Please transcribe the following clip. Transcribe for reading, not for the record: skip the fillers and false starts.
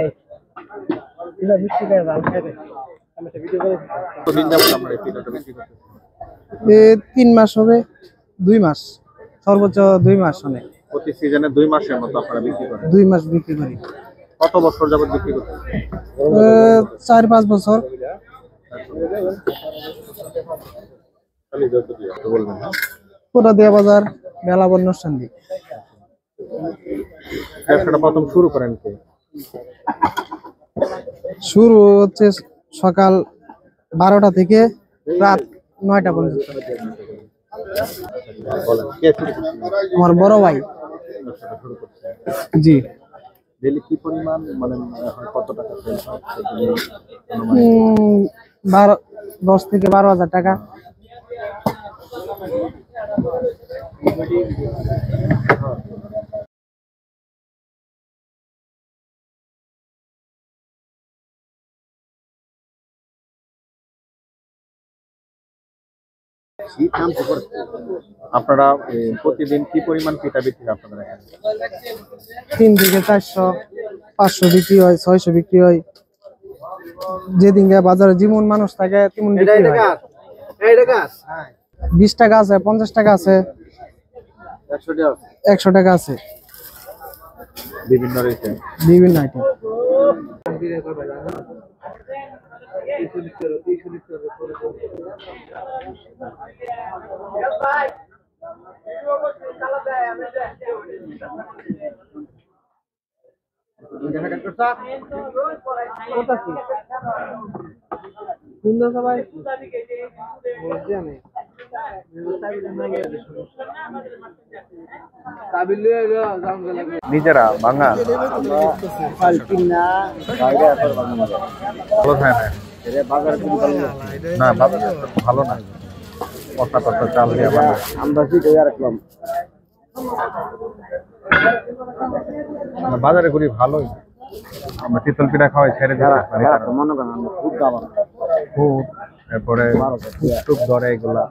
এই এটা বিক্রি করে দাম খাইবে আমি একটা ভিডিও করে তো দিন যাব আমরা এই ভিডিওটা বিক্রি করতে 3 মাস হবে 2 মাস সর্বোচ্চ 2 মাস অনেক প্রতি সিজনে 2 মাসের মতো আপনারা বিক্রি করেন 2 মাস বিক্রি করি কত বছর যাবত বিক্রি করতেন 4-5 বছর খালি যত দিয়ে বলবেন না পুরাদিয়া বাজার মেলা বন্যস্থান ব্যবসাটা প্রথম শুরু করেন কি শুরু হচ্ছে সকাল 12টা থেকে রাত 9টা পর্যন্ত বলেন কে শুরু করছেন আমার বড় ভাই ব্যবসাটা শুরু করছে জি ডেইলি কি পরিমাণ মানে হয় কত টাকা সেল হচ্ছে 10 থেকে 12,000 টাকা আপনারা প্রতিদিন কি পরিমাণ পিঠা বিক্রি আপনাদের এখানে 3 থেকে 400 500 বিক্রি হয় 600 বিক্রি হয় যেদিন বাজারে যেমন মানুষ থাকে তেমন বিক্রি হয় 20 টাকা আছে 50 টাকা আছে 100 টাকা আছে বিভিন্ন রেটে বিভিন্ন আইটেম নিজেরা ভাঙা না ভালো না কত কত চাল দিয়ে আমরা রাখলাম বাজারে ঘুরি ভালোই আমরা তিতল পিঠা খাওয়াই ছেড়ে দিই মনে করেন খুব দাবার খুব এরপরে টুক ধরে এগুলা